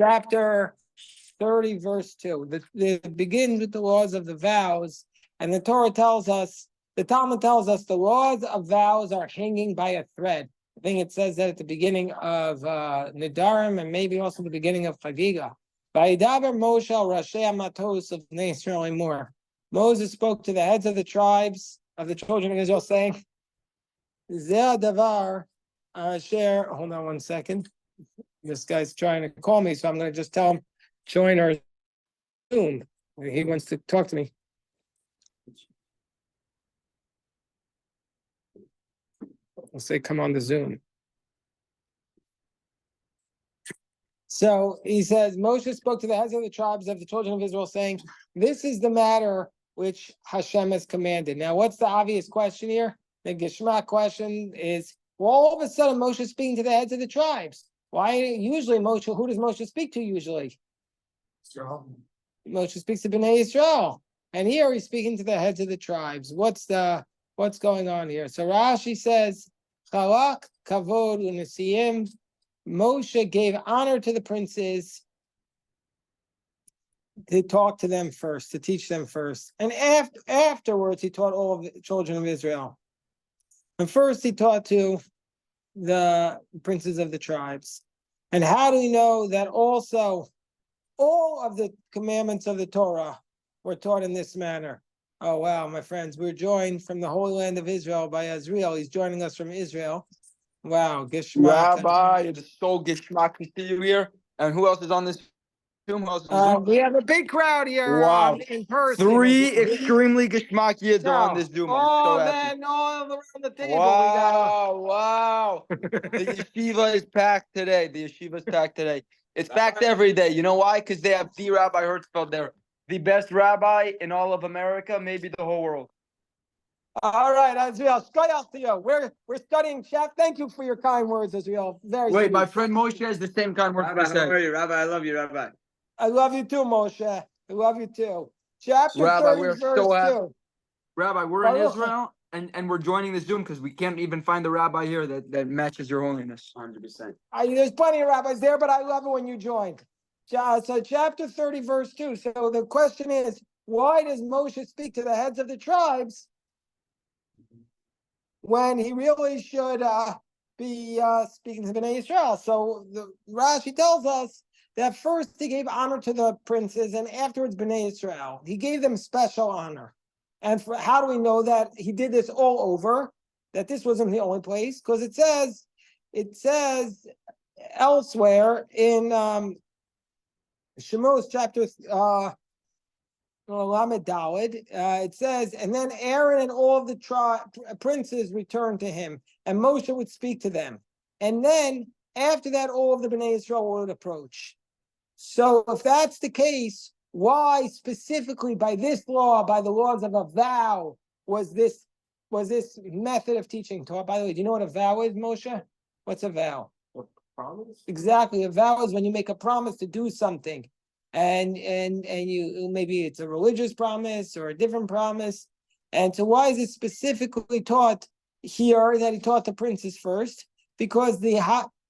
chapter 30, verse 2. It begins with the laws of the vows, and the Torah tells us, the Talmud tells us the laws of vows are hanging by a thread. I think it says that at the beginning of Nidarim and maybe also the beginning of Chagiga. Vayidaber Moshe al Rashi Matos of Bnei Israel more. Moses spoke to the heads of the tribes of the children of Israel, saying, Zeh davar share. Hold on one second. This guy's trying to call me, so I'm going to just tell him, join our Zoom. He wants to talk to me. I'll say, come on the Zoom. So he says, Moshe spoke to the heads of the tribes of the children of Israel, saying, this is the matter which Hashem has commanded. Now, what's the obvious question here? The Geshmak question is, well, all of a sudden, Moshe is speaking to the heads of the tribes. Why usually Moshe, who does Moshe speak to usually? Israel. Moshe speaks to Bnei Israel. And here he's speaking to the heads of the tribes. What's going on here? So Rashi says, Chalak kavod u'nesiyim. Moshe gave honor to the princes to talk to them first, to teach them first. And afterwards, he taught all of the children of Israel. And first, he taught to the princes of the tribes. And how do we know that also all of the commandments of the Torah were taught in this manner? Oh, wow, my friends, we're joined from the Holy Land of Israel by Israel. He's joining us from Israel. Wow, Geshmak. Rabbi, it's so Geshmak to see you here. And who else is on this Zoom? We have a big crowd here. Wow. In person. 3 extremely Geshmak yids are on this Zoom. Oh, man, all around the table. Wow. The yeshiva is packed today. It's packed every day. You know why? Because they have the Rabbi Hertzfeld there. The best rabbi in all of America, maybe the whole world. All right, Israel. To you. We're studying chapter. Thank you for your kind words, Israel. Very Wait, sweet. My friend Moshe has the same kind words. Rabbi, how are you, Rabbi? I love you, Rabbi. I love you too, Moshe. I love you too. Chapter Rabbi, 30, we're verse so happy. 2. Rabbi, we're in Israel, and we're joining the Zoom because we can't even find the rabbi here that matches your holiness. 100%. There's plenty of rabbis there, but I love it when you join. So chapter 30, verse 2. So the question is, why does Moshe speak to the heads of the tribes when he really should be speaking to Bnei Israel? So the Rashi tells us that first he gave honor to the princes, and afterwards Bnei Israel. He gave them special honor. And how do we know that he did this all over? That this wasn't the only place? Because it says elsewhere in Shemos chapter Lamed Daled, it says, and then Aaron and all of the princes returned to him, and Moshe would speak to them. And then after that, all of the Bnei Israel would approach. So if that's the case, why specifically by this law, by the laws of a vow, was this method of teaching taught? By the way, do you know what a vow is, Moshe? What's a vow? A promise? Exactly. A vow is when you make a promise to do something. And you maybe it's a religious promise or a different promise. And so why is it specifically taught here that he taught the princes first? Because the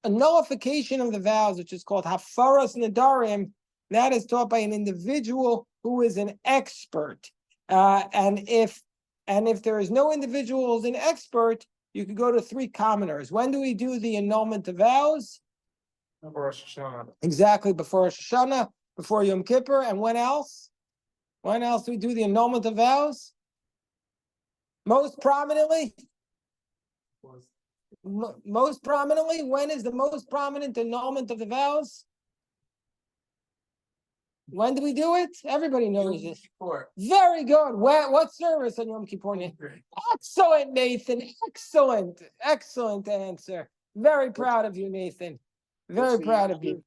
nullification of the vows, which is called Hafaras Nadarim, that is taught by an individual who is an expert. And if there is no individual who's an expert, you could go to 3 commoners. When do we do the annulment of vows? Before Rosh Hashanah. Exactly, before Rosh Hashanah, before Yom Kippur, and when else? When else do we do the annulment of vows? Most prominently? Most prominently? When is the most prominent annulment of the vows? When do we do it? Everybody knows this. Very good. What service on Yom Kippur? Excellent, Nathan. Excellent answer. Very proud of you, Nathan. Very proud of you.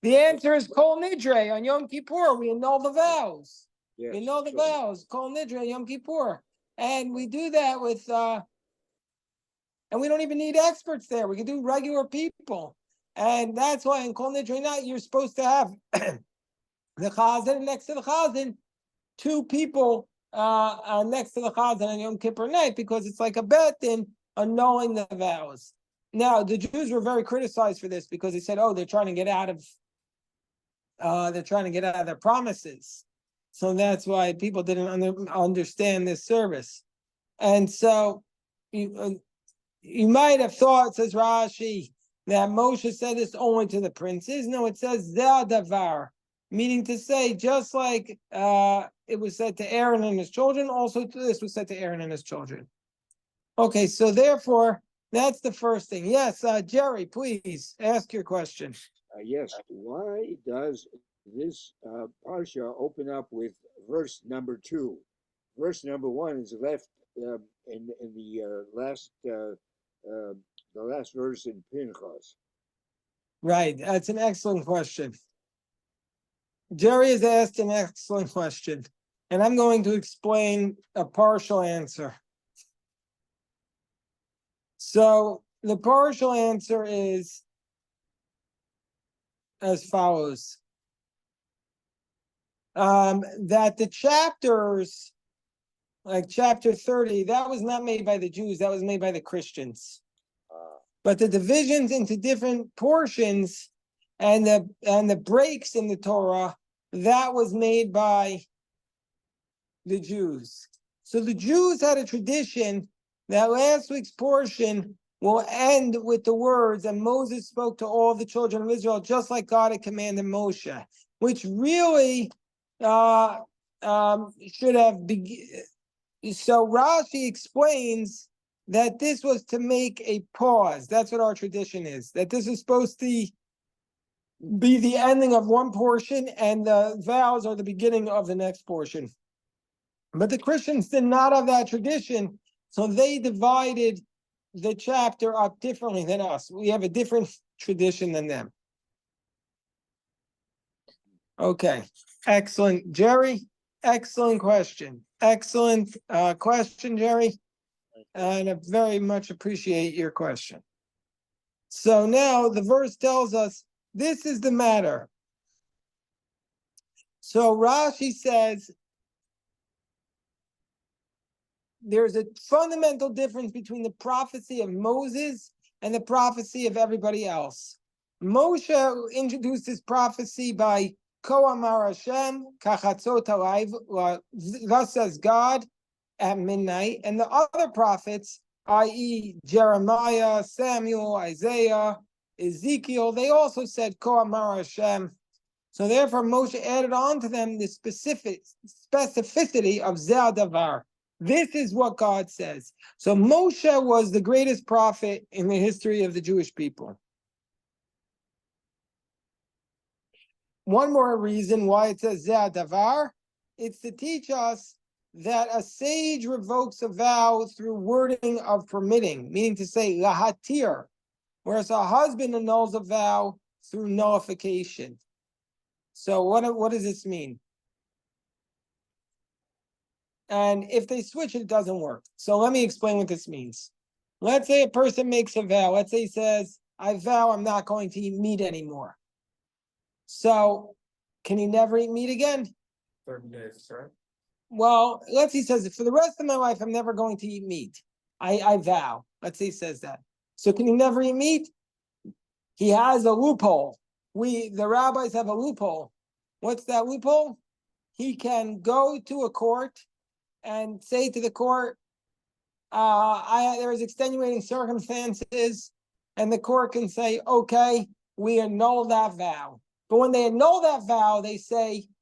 The answer is Kol Nidre on Yom Kippur. We annul the vows. Yes, we annul the vows. Kol Nidre Yom Kippur. And we do that with, and we don't even need experts there. We can do regular people. And that's why in Kol Nidre night, you're supposed to have the Chazan, and next to the Chazan, 2 people next to the Chazan on Yom Kippur night, because it's like a bet in annulling the vows. Now the Jews were very criticized for this because they said, "Oh, they're trying to get out of their promises." So that's why people didn't understand this service. And so you might have thought, says Rashi, that Moshe said this only to the princes. No, it says Ze'adavar, meaning to say, just like it was said to Aaron and his children, also this was said to Aaron and his children. Okay, so therefore, that's the first thing. Yes, Jerry, please ask your question. Yes. Why does this parsha open up with verse number 2? Verse number 1 is left in the last verse in Pinchas. Right, that's an excellent question. Jerry has asked an excellent question, and I'm going to explain a partial answer. So the partial answer is as follows. That the chapters, like chapter 30, that was not made by the Jews, that was made by the Christians. But the divisions into different portions and the breaks in the Torah, that was made by the Jews. So the Jews had a tradition that last week's portion will end with the words, and Moses spoke to all the children of Israel, just like God had commanded Moshe, which really should have so Rashi explains that this was to make a pause. That's what our tradition is, that this is supposed to be the ending of one portion and the vows are the beginning of the next portion. But the Christians did not have that tradition, so they divided the chapter up differently than us. We have a different tradition than them. Okay, excellent. Jerry, excellent question. Excellent question, Jerry. And I very much appreciate your question. So now the verse tells us, this is the matter. So Rashi says, there's a fundamental difference between the prophecy of Moses and the prophecy of everybody else. Moshe introduced his prophecy by Ko Amar Hashem, Kachatzot Halayv, thus says God at midnight, and the other prophets, i.e. Jeremiah, Samuel, Isaiah, Ezekiel, they also said Ko Amar Hashem. So therefore Moshe added on to them the specificity of Ze'adavar. This is what God says. So Moshe was the greatest prophet in the history of the Jewish people. One more reason why it says Ze'adavar, it's to teach us that a sage revokes a vow through wording of permitting, meaning to say lahatir, whereas a husband annuls a vow through nullification. So what does this mean? And if they switch, it doesn't work. So let me explain what this means. Let's say a person makes a vow. Let's say he says, I vow I'm not going to eat meat anymore. So can he never eat meat again? 30 days, right? Well, let's say he says, for the rest of my life, I'm never going to eat meat. I vow. Let's say he says that. So can he never eat meat? He has a loophole. The rabbis have a loophole. What's that loophole? He can go to a court and say to the court, there is extenuating circumstances, and the court can say, okay, we annul that vow. But when they annul that vow, they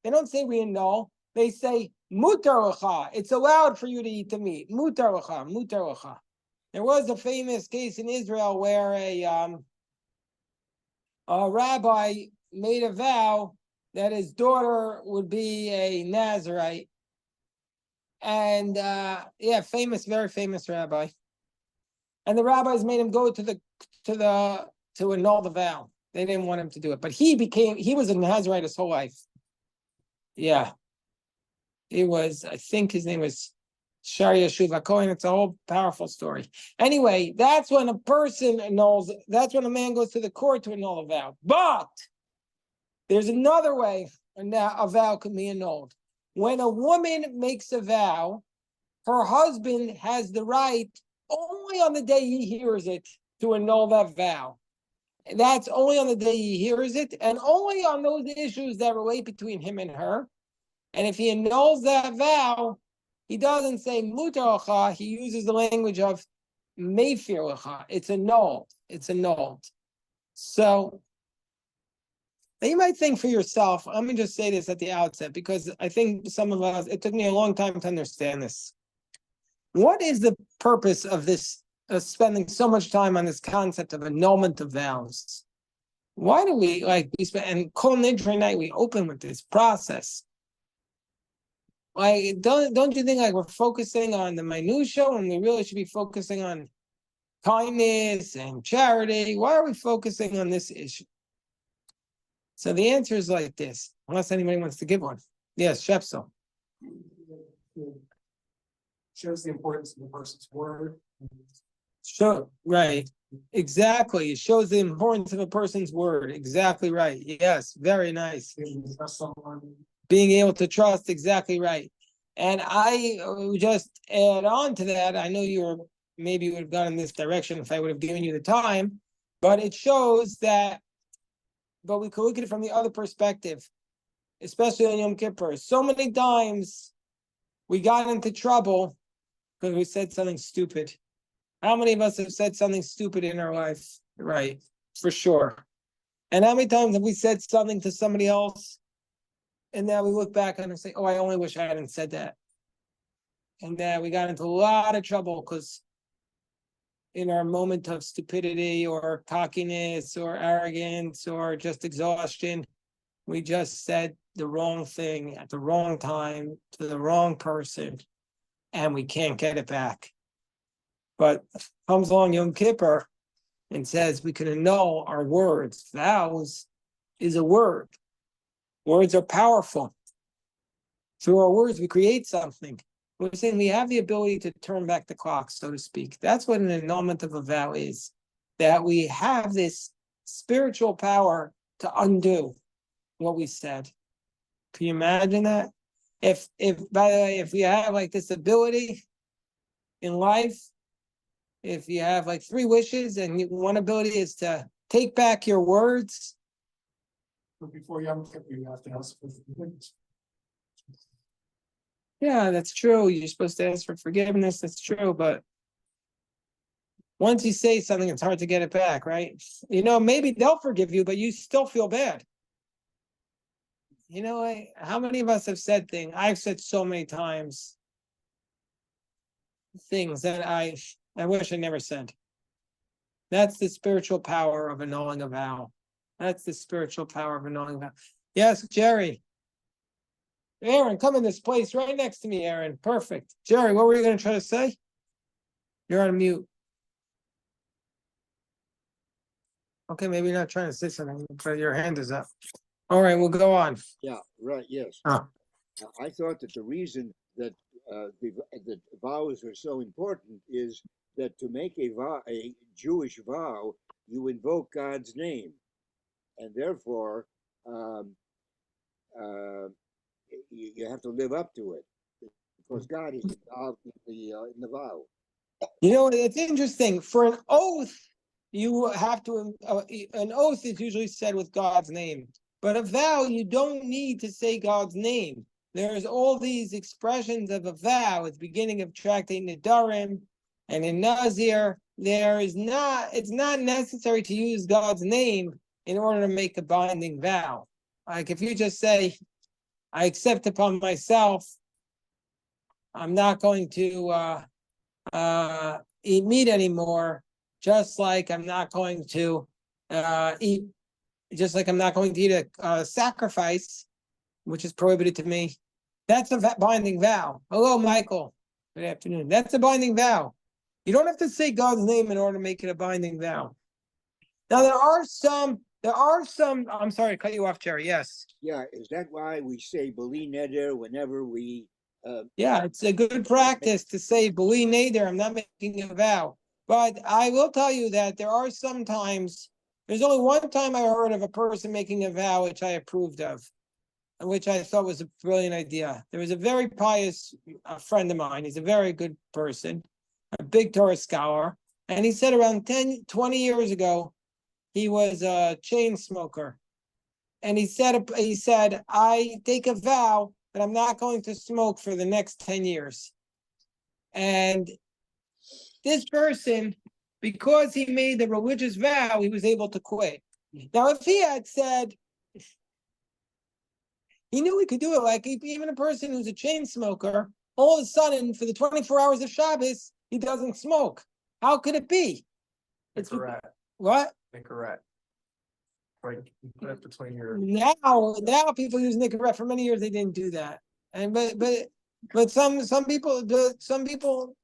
don't say we annul, they say, mutar lecha, it's allowed for you to eat the meat. Mutar lecha, mutar lecha. There was a famous case in Israel where a rabbi made a vow that his daughter would be a Nazarite. And very famous rabbi. And the rabbis made him go to annul the vow. They didn't want him to do it. But he was a Nazarite his whole life. Yeah. He was, I think his name was Shar Yeshuv Cohen. It's a whole powerful story. Anyway, that's when that's when a man goes to the court to annul a vow. But there's another way a vow can be annulled. When a woman makes a vow, her husband has the right, only on the day he hears it, to annul that vow. That's only on the day he hears it, and only on those issues that relate between him and her. And if he annuls that vow, he doesn't say mutar lecha, he uses the language of meifir lecha. It's annulled. It's annulled. So now you might think for yourself, let me just say this at the outset, because I think some of us, it took me a long time to understand this. What is the purpose of this, spending so much time on this concept of annulment of vows? Why do we and Kol Nidre night, we open with this process? Like, don't you think like we're focusing on the minutia when we really should be focusing on kindness and charity? Why are we focusing on this issue? So the answer is like this, unless anybody wants to give one. Yes, Shepsel. Shows the importance of the person's word. Sure, right. Exactly. It shows the importance of a person's word. Exactly right. Yes, very nice. Being able to trust, exactly right. And I just add on to that. I know maybe you would have gone in this direction if I would have given you the time, but it shows that, but we could look at it from the other perspective, especially on Yom Kippur. So many times we got into trouble because we said something stupid. How many of us have said something stupid in our life? Right, for sure. And how many times have we said something to somebody else, and now we look back and say, oh, I only wish I hadn't said that. And we got into a lot of trouble because in our moment of stupidity or cockiness or arrogance or just exhaustion, we just said the wrong thing at the wrong time to the wrong person, and we can't get it back. But comes along Yom Kippur and says we can annul our words. Vows is a word. Words are powerful. Through our words, we create something. We're saying we have the ability to turn back the clock, so to speak. That's what an annulment of a vow is. That we have this spiritual power to undo what we said. Can you imagine that? If by the way, if we have like this ability in life, if you have like 3 wishes and one ability is to take back your words. But before Yom Kippur, you have to ask for forgiveness. Yeah, that's true. You're supposed to ask for forgiveness. That's true. But once you say something, it's hard to get it back, right? Maybe they'll forgive you, but you still feel bad. How many of us have said things? I've said so many times things that I wish I never said. That's the spiritual power of annulling a vow. That's the spiritual power of annulling a vow. Yes, Jerry. Aaron, come in this place right next to me, Aaron. Perfect. Jerry, what were you going to try to say? You're on mute. Okay, maybe you're not trying to say something, but your hand is up. All right, we'll go on. Yeah, right, yes. Oh. I thought that the reason that the vows are so important is that to make a Jewish vow, you invoke God's name, and therefore you have to live up to it because God is involved in the vow. It's interesting. For an oath, you have to. An oath is usually said with God's name, but a vow you don't need to say God's name. There's all these expressions of a vow at the beginning of Tractate Nedarim and in Nazir. It's not necessary to use God's name in order to make a binding vow. Like if you just say, I accept upon myself, I'm not going to eat meat anymore, just like I'm not going to eat a sacrifice, which is prohibited to me. That's a binding vow. Hello, Michael. Good afternoon. That's a binding vow. You don't have to say God's name in order to make it a binding vow. Now, there are some, I'm sorry to cut you off, Jerry. Yes. Yeah, is that why we say Bali Neder whenever we... Yeah, it's a good practice to say Bali Neder, I'm not making a vow. But I will tell you that there are some times, there's only one time I heard of a person making a vow which I approved of, which I thought was a brilliant idea. There was a very pious friend of mine. He's a very good person, a big Torah scholar, And he said around 10, 20 years ago, he was a chain smoker. And he said, I take a vow that I'm not going to smoke for the next 10 years. And this person, because he made the religious vow, he was able to quit. Now, if he had said, he knew he could do it, like even a person who's a chain smoker, all of a sudden, for the 24 hours of Shabbos, he doesn't smoke. How could it be? It's Correct. what? Correct. Like you put it between your. Now people use Nicorette. For many years they didn't do that, and but some people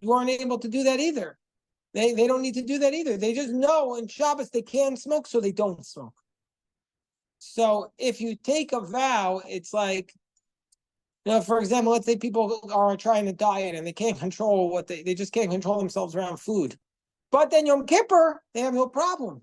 weren't able to do that either. They don't need to do that either. They just know on Shabbos they can't smoke, so they don't smoke. So if you take a vow, it's like, for example, let's say people are trying to diet and they can't control what they just can't control themselves around food. But then Yom Kippur, they have no problem.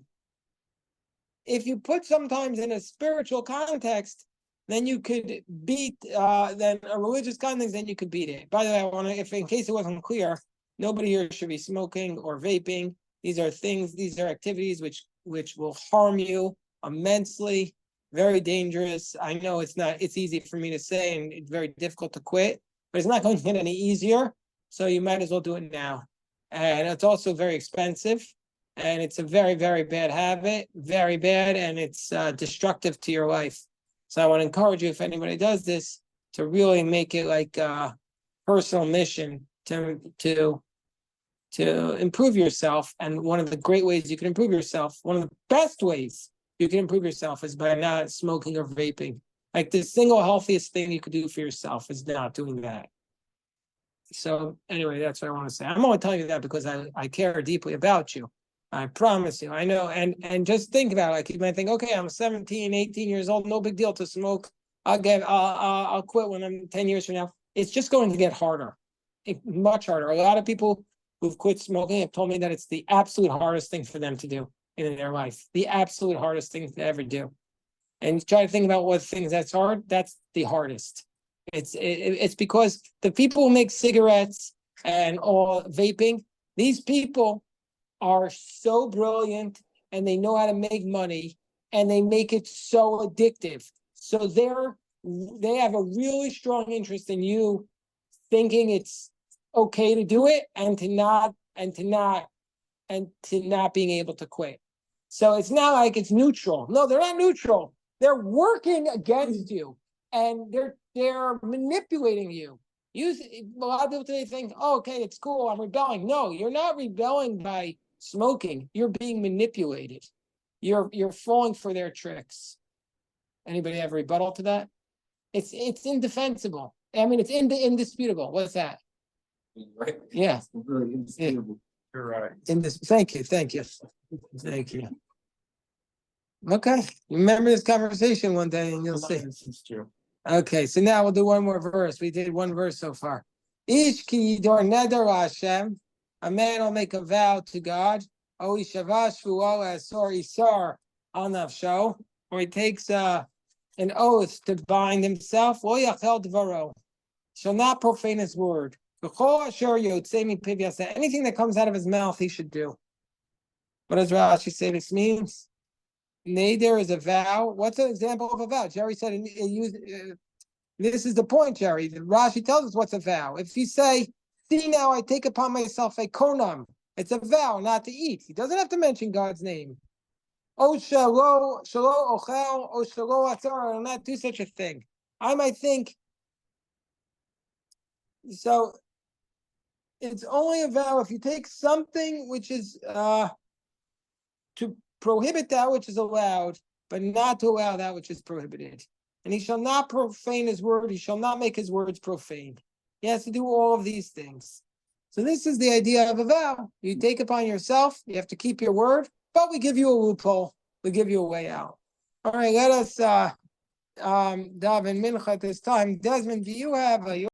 If you put sometimes in a spiritual context, then you could beat then a religious context, then you could beat it. By the way, I want to, if in case it wasn't clear, nobody here should be smoking or vaping. These are activities which will harm you immensely, very dangerous. I know it's easy for me to say and it's very difficult to quit, but it's not going to get any easier. So you might as well do it now. And it's also very expensive. And it's a very, very bad habit, very bad, and it's destructive to your life. So I want to encourage you, if anybody does this, to really make it like a personal mission to improve yourself. And one of the great ways you can improve yourself, one of the best ways you can improve yourself, is by not smoking or vaping. Like the single healthiest thing you could do for yourself is not doing that. So anyway, that's what I want to say. I'm only telling you that because I care deeply about you. I promise you, I know. And just think about it. Like you might think, okay, I'm 17, 18 years old, no big deal to smoke. I'll quit when I'm 10 years from now. It's just going to get harder, much harder. A lot of people who've quit smoking have told me that it's the absolute hardest thing for them to do in their life, the absolute hardest thing to ever do. And try to think about what things that's hard. That's the hardest. It's because the people who make cigarettes and all vaping, these people are so brilliant and they know how to make money and they make it so addictive. So they have a really strong interest in you thinking it's okay to do it and to not being able to quit. So it's not like it's neutral. No, they're not neutral. They're working against you and they're manipulating you. A lot of people today think, oh, okay, it's cool, I'm rebelling. No, you're not rebelling by smoking. You're being manipulated. You're falling for their tricks. Anybody have a rebuttal to that? It's indefensible. I mean, it's indisputable. What's that? Right. Yeah. Really indisputable. You're right. Thank you. Okay. Remember this conversation one day and you'll see. It's true. Okay, so now we'll do one more verse. We did one verse so far. Ish ki yidor neder Hashem. A man will make a vow to God. O ishavash fu'al asor isar al nafsho. Or he takes an oath to bind himself. Lo yachel dvaro. Shall not profane his word. Anything that comes out of his mouth, he should do. What does Rashi say this means? Neder is a vow. What's an example of a vow? Jerry said, this is the point, Jerry. Rashi tells us what's a vow. If you say, see now I take upon myself a konam, it's a vow not to eat. He doesn't have to mention God's name. Oh, shalo ochel, oh, shalo atzar, I'll not do such a thing. I might think, so it's only a vow if you take something which is to prohibit that which is allowed, but not to allow that which is prohibited. And he shall not profane his word. He shall not make his words profane. He has to do all of these things. So this is the idea of a vow. You take upon yourself. You have to keep your word, but we give you a loophole. We give you a way out. All right, let us daven mincha at this time. Desmond, do you have a